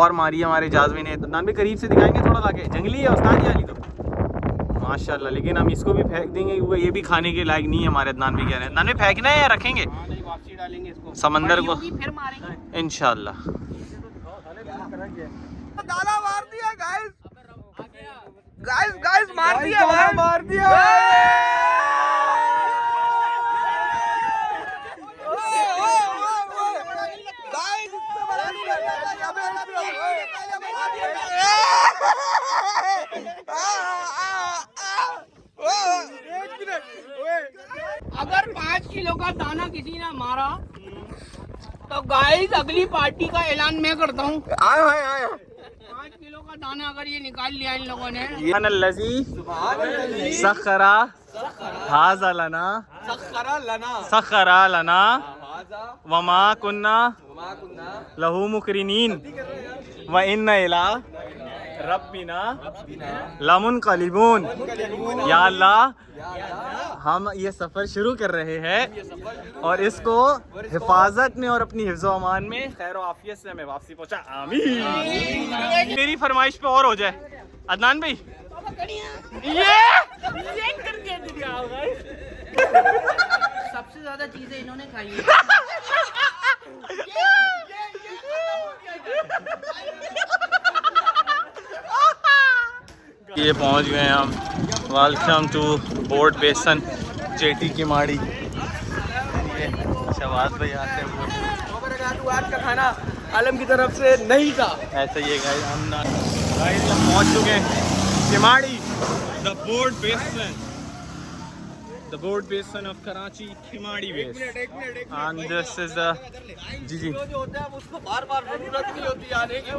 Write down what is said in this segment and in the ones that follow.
और मारी हमारे जाजमी ने। अदनान भाई करीब से दिखाएंगे थोड़ा लाके, जंगली है उस्ताद वाली तो माशाल्लाह, लेकिन हम इसको भी फेंक देंगे क्योंकि ये भी खाने के लायक नहीं है हमारे। अदनान भी कह रहे हैं अदनान भाई फेंकना है या रखेंगे? वापसी डालेंगे इसको समंदर को फिर मारेंगे इंशाल्लाह। दाना मार दिया गाइस, गाइस मार दिया, मार दिया। अगर 5 किलो का दाना किसी ने मारा तो गाइस अगली पार्टी का ऐलान मैं करता हूँ। 5 किलो का दाना अगर ये निकाल लिया इन लोगों ने। सखरा हाज़ा लना वमा कुन्ना लहू मुकरिनीन व इन्ना इला रब्बिना लमुनक़लिबून। या अल्लाह हम ये सफ़र शुरू कर रहे हैं और इसको हिफाजत में और अपनी हिफ्ज़ अमान में खैर व आफियत से हमें वापसी पहुँचा, आमीन। मेरी फरमाइश पे और हो जाए अदनान भाई, ये करके दिया होगा। सबसे ज्यादा चीजें इन्होंने खाई है। ये पहुंच गए हम। वेलकम टू बोर्ड बेसन चेटी की माड़ी। शहबाज भाई आते हैं। आज का खाना आलम की तरफ से नहीं था। ऐसा ही है गाइस, हम पहुंच चुके हैं Kiamari, the boat basin of Karachi, Kiamari base. And this is the जी जो होता है उसको बार-बार जरूरत नहीं होती आने की।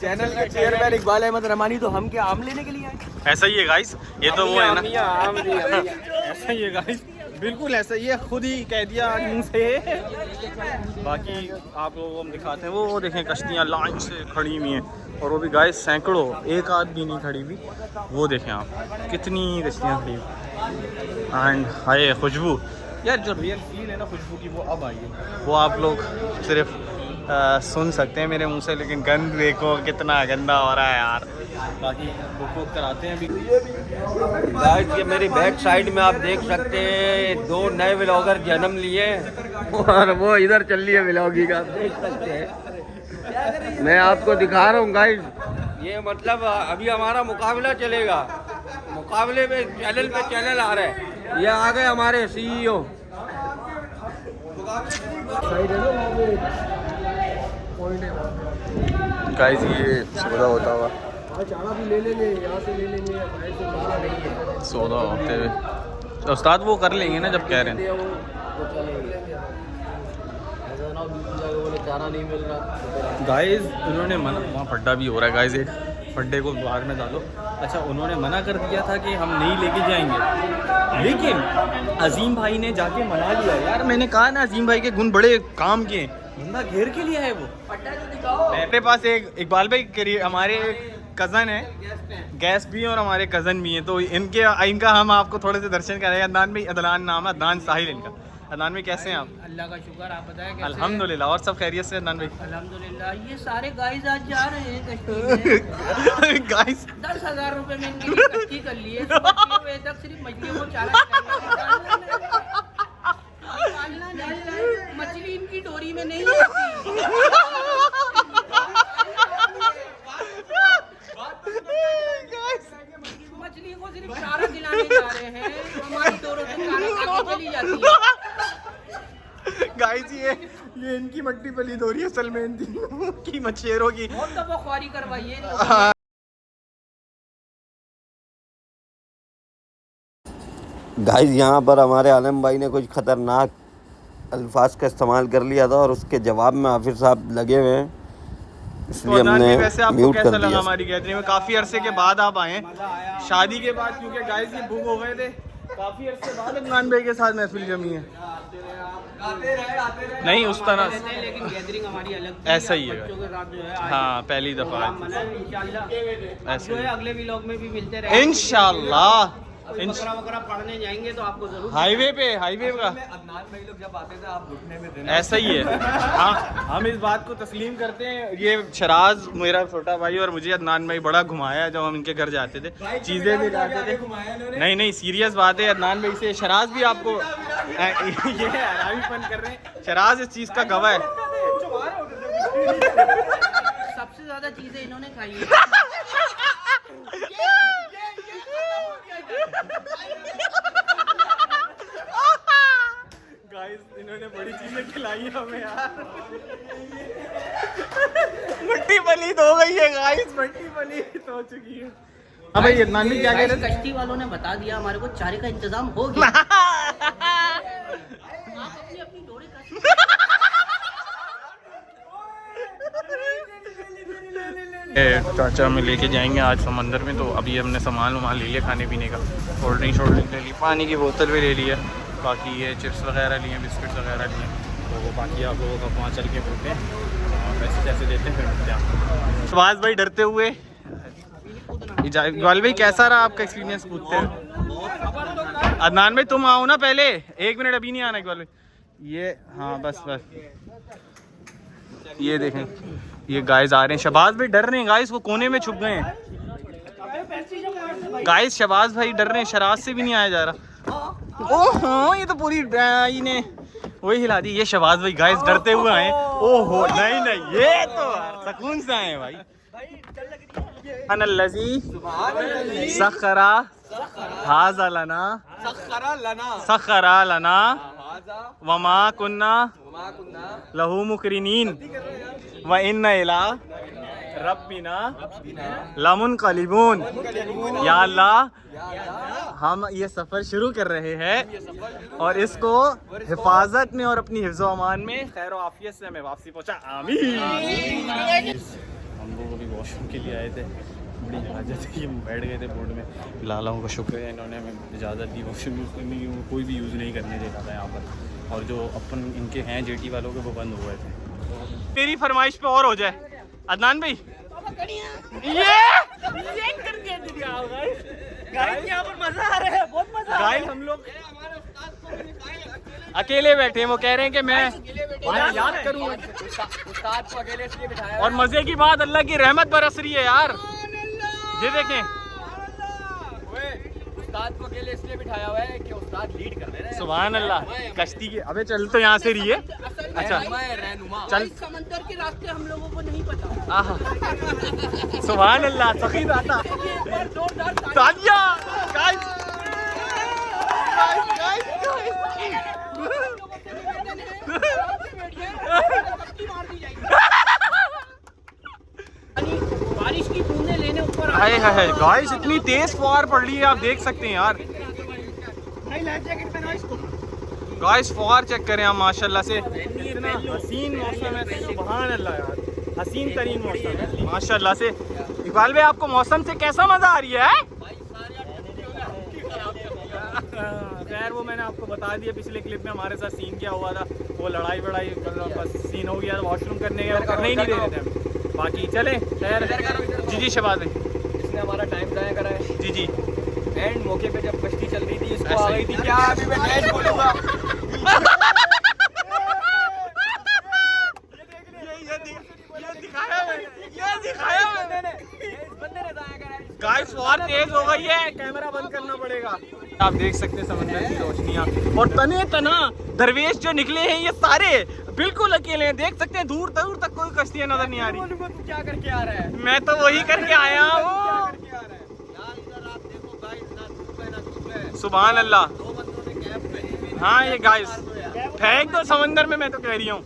चैनल के चेयरमैन इकबाल अहमद रहमानी, तो हम क्या आम लेने के लिए आए? ऐसा ही है गाइस, ये तो वो है ना, आम ऐसा ही है गाइस, बिल्कुल ऐसा ही है, खुद ही कह दिया मुंह से। बाकी आप लोगों को हम दिखाते हैं, वो देखें कश्तियाँ लाइन से खड़ी हुई हैं, और वो भी गाइस सैकड़ों, एक आध भी नहीं खड़ी हुई। वो देखें आप कितनी कश्तियाँ खड़ी हुई। एंड हाय खुशबू, यार जो रियल फील है ना खुशबू की, वो अब आई है। वो आप लोग सिर्फ सुन सकते हैं मेरे मुंह से, लेकिन गंद देखो कितना गंदा हो रहा है यार। बाकी बुक कराते हैं अभी। गाइस ये मेरी बैक साइड में आप देख सकते हैं 2 नए व्लॉगर जन्म लिए और वो इधर चल रही है व्लॉगिंग, आप देख सकते हैं। मैं आपको दिखा रहा हूँ गाइस, ये मतलब अभी हमारा मुकाबला चलेगा। मुकाबले में चैनल पे चैनल आ रहे हैं। ये आ गए हमारे CEO। गाइस ये सौदा होता हुआ, भी ले लेंगे, यहाँ से ले लेंगे, सौदा होते हुए तो उस्ताद वो कर लेंगे ना जब कह रहे हैं। चारा नहीं मिल रहा गाइस उन्होंने मना, वहाँ फड्डा भी हो रहा है गाइस, एक फड्डे को बाहर में डालो। अच्छा उन्होंने मना कर दिया था कि हम नहीं लेके जाएंगे, लेकिन अजीम भाई ने जाके मना लिया। यार मैंने कहा ना अजीम भाई के गुण बड़े काम के, बंदा घेर के लिए है वो। मेरे पास एक इकबाल भाई हमारे कज़न है, गैस भी और हमारे कज़न भी हैं, तो इनका हम आपको थोड़े से दर्शन कराएंगे। अदनान भाई, अदनान नाम है, अदनान साहिल इनका। अदनान भाई कैसे हैं आप? अल्लाह का शुक्र, आप बताएं कैसे? अल्हम्दुलिल्लाह, और सब खैरियत से अदनान भाई? अल्हम्दुलिल्लाह। ये सारे गाइस आज जा रहे हैं कश्ती में। गाइस 10,000 रुपए में इनकी कश्ती कर लिए, तक सिर्फ मछलियों को चारा मछली इनकी डोरी में नहीं आती। मछली को सिर्फ चारा खिलाने जा रहे हैं, हमारी डोरों से चारा खा के चली जाती है। गाइस ये इनकी मट्टी पली दोरी असल में इनकी मछेरों की बहुत दफा ख्वारी करवाइए। गाइस यहाँ पर हमारे आलम भाई ने कुछ ख़तरनाक अल्फाज का इस्तेमाल कर लिया था और उसके जवाब में हाफिज साहब लगे हुए हैं, इसलिए हमने वैसे आपको म्यूट कैसा कर लगा दिया। हमारी गैदरिंग में? काफ़ी अरसे के बाद आप आए हैं, शादी के बाद, क्योंकि गाइस ये भूख हो गए थे, काफ़ी अरसे बाद अदनान भाई के साथ महफिल जमी है। नहीं उस तरह से, लेकिन गैदरिंग हमारी अलग ऐसा ही है। बच्चों के साथ जो है हाँ पहली दफा इंशाल्लाह ऐसे जो है अगले व्लॉग में भी मिलते रहे इंशाल्लाह। वगैरह पढ़ने जाएंगे तो आपको जरूर हाईवे पे का अदनान भाई लोग जब आते थे आप घुटने में थे। ऐसा ही है। हाँ, हम इस बात को तस्लीम करते हैं। ये शराज मेरा छोटा भाई और मुझे अदनान भाई बड़ा घुमाया जब हम इनके घर जाते थे, चीज़ें भी लाते थे। नहीं सीरियस बात है। अदनान भाई से शराज भी आपको ये हरामीपन कर रहे हैं। शराज इस चीज़ का गवाह है। सबसे ज्यादा चीजें इन्होंने खाई है। गाइस इन्होंने बड़ी चीजें खिलाई हमें यार। मट्टी पलीत हो गई है गाइस, मट्टी पलीत हो चुकी है। हाँ भाई अदनान भी क्या कह रहे थे? कश्ती वालों ने बता दिया हमारे को चारे का इंतजाम हो गया। आप अपनी डोरी चाचा में लेके जाएंगे आज समंदर में। तो अभी हमने सामान वामान ले लिया खाने पीने का, कोल्ड ड्रिंक ले ली, पानी की बोतल भी ले लिया, बाकी ये चिप्स वगैरह लिए, बिस्किट्स वगैरह लिए। तो बाकी आप लोगों का वहाँ चल के पूछते हैं पैसे जैसे देते हैं फिर मिलते हैं। सुभाष भाई डरते हुए, इकबाल भाई कैसा रहा आपका एक्सपीरियंस कूदते हैं? अदनान भाई तुम आओ ना पहले, 1 मिनट अभी नहीं आना इकबाल भाई। ये हाँ बस ये देखें, ये गाइस आ रहे हैं। शबाज भाई डर रहे हैं गाइस, वो कोने में छुप गए हैं गाइस। शबाज भाई डर रहे हैं, शराज से भी नहीं आया जा रहा। ओहो ये तो पूरी ने वही हिला दी। ये शबाज भाई गाइस डरते हुए आए। ओहो नहीं ये तो सुकून से आए भाई। अनल्लज़ी सखरा हाज़ा लना वमा कुन्ना लहू मुकरिनीन व इन्ना इला रब्बिना लमुनक़लिबून। या अल्लाह हम ये सफ़र शुरू कर रहे हैं और इसको हिफाजत में और अपनी हिफ्ज़ अमान में खैर आफियत से हमें वापसी पहुँचा। आमीन। हम लोग अभी वॉशरूम के लिए आए थे, बड़ी इजाज़त थी, हम बैठ गए थे बोर्ड में। लालाओं का शुक्र है इन्होंने हमें इजाज़त दी वॉशरूम यूज़ करने की। कोई भी यूज़ नहीं करने देता था यहाँ पर, और जो अपन इनके हैं जेटी वालों के वो बंद हो गए थे। मेरी फरमाइश पे और हो जाए अदनान भाई। ये करके गाइस यहाँ पर मजा आ रहा है, बहुत मजा। गाइस हम लोग अकेले बैठे हैं, वो कह रहे हैं कि मैं याद करूँ उस्ताद को अकेले इसलिए बिठाया। और मजे की बात अल्लाह की रहमत बरस रही है यार, ये देखें। उस्ताद को अकेले इसलिए बिठाया हुआ है कि उस्ताद लीड कर रहे हैं। सुभान अल्लाह। कश्ती की अबे चल तो यहाँ से रही है। अच्छा चल, समंदर के रास्ते हम लोगों को नहीं पता। सुभान अल्लाह। सखी दाता तालिया गाइस। बारिश की बूंदें लेने ऊपर हाय हाय गाइस, इतनी तेज फुहार पड़ रही है, आप देख सकते हैं यार। गाइस फुहार चेक करें आप माशाल्लाह से। इतना हसीन मौसम है, सुभान अल्लाह यार, हसीन तरीन मौसम है माशाल्लाह से। इकबाल भाई आपको मौसम से कैसा मजा आ रही है? खैर वो मैंने आपको बता दिया पिछले क्लिप में हमारे साथ सीन क्या हुआ था। वो लड़ाई बस सीन हो गया, वॉशरूम करने गया, करने ही नहीं दे रहे थे हम। बाकी चले खैर। जी शबाज भाई, इसने हमारा टाइम ज़ाया करा है। जी एंड मौके पे जब कश्ती चल रही थी इसको आ गई थी क्या, अभी मैं मैच बोलूंगा। ये दिखाया मैंने। गाइस फुहार तेज हो गई है, कैमरा बंद करना पड़ेगा। आप देख सकते हैं समंदर की रोशनियाँ, और तने तना दरवेश जो निकले हैं ये सारे बिल्कुल अकेले हैं। देख सकते हैं दूर दूर तक कोई कश्तियाँ नजर नहीं आ रही। तू क्या करके आ रहा है? मैं तो वही करके आया हूँ। सुभान अल्लाह। हाँ ये गाइस फेंक दो समंदर में, मैं तो कह रही हूँ।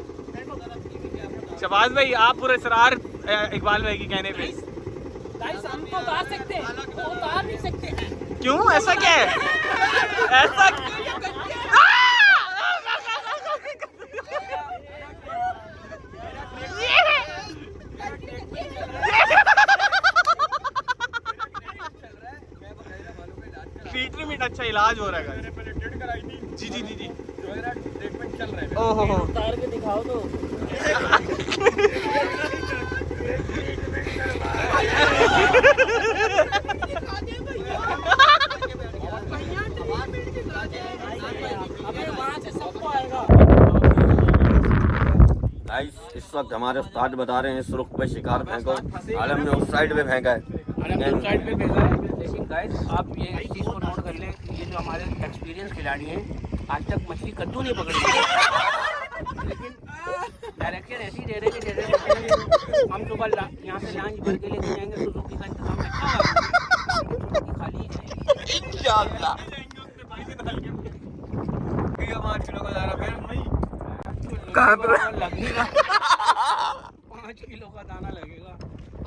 शबाज भाई आप पूरे इसरार इकबाल भाई के कहने पे। हम तो उतार सकते हैं, वो उतार नहीं सकते हैं। क्यों, ऐसा क्या है? ऐसा ट्रीटमेंट अच्छा इलाज हो रहा है। जी ट्रीटमेंट चल रहा है। ओहो उतार के दिखाओ तो। गाइस इस वक्त हमारे उस्ताद बता रहे हैं इस रुख पे शिकार फेंको, आलम ने उस साइड पे फेंका है। साइड पे भेजा है। लेकिन गाइस आप ये इस चीज़ को नोट कर लें, ये जो हमारे एक्सपीरियंस खिलाड़ी हैं आज तक मछली कद्दू नहीं पकड़ी, लेकिन डायरेक्शन ऐसी दे रहे कि जैसे हम सुबह यहाँ से लॉन्च भर के लेके जाएंगे, सुजुकी का इंतजाम अच्छा खाली है इंशाल्लाह। 5 किलो का दाना फिर लगेगा 5 किलो का दाना लगेगा।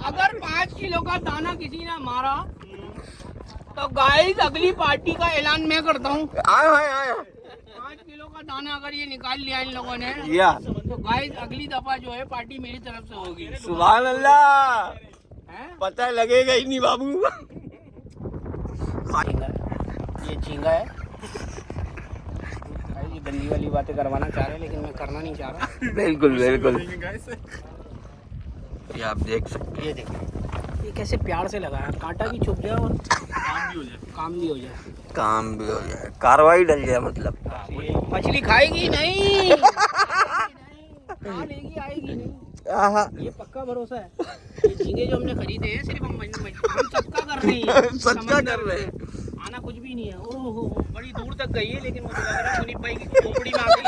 अगर 5 किलो का दाना किसी ने मारा तो गाइस अगली पार्टी का ऐलान मैं करता हूँ। 5 किलो का दाना अगर ये निकाल लिया इन लोगों ने तो गाइस अगली दफा जो है पार्टी मेरी तरफ से होगी। सुभान अल्लाह, हैं? पता लगेगा ही नहीं बाबू। ये झींगा है। भाई ये गंदी वाली बातें करवाना चाह रहे हैं लेकिन मैं करना नहीं चाह रहा। बिल्कुल बिल्कुल, ये आप देख सकते ये देखो ये कैसे प्यार से लगाया, कांटा भी छुप जाए और काम भी हो जाए। काम भी हो जाए, कार्रवाई डल जाए मतलब। मछली खाएगी नहीं, खा लेगी आएगी नहीं, ये पक्का भरोसा है। ये झींगे जो हमने खरीदे हैं सिर्फ हम सदका कर रहे हैं, सदका कर रहे हैं, आना कुछ भी नहीं है। ओहो बड़ी दूर तक गई है लेकिन मुझे लग रहा है मुनीब भाई की खोपड़ी में आ गई।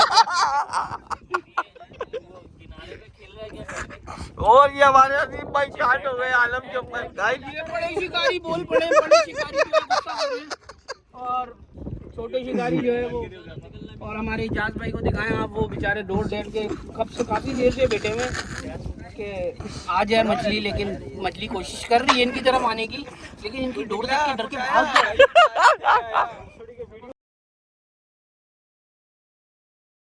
और ये हमारे अजीब भाई स्टार्ट हो गए आलम के ऊपर। गाइस ये बड़े शिकारी बोल पड़े, बड़े शिकारी जो है गुस्सा कर रहे हैं और छोटे शिकारी जो है वो, और हमारे इजाज भाई को दिखाएं आप, वो बेचारे डोर डेट के कब से काफ़ी देर से बैठे हुए कि आ जाए मछली, लेकिन मछली कोशिश कर रही है इनकी तरफ आने की, लेकिन इनकी डोर देख के डर के भाग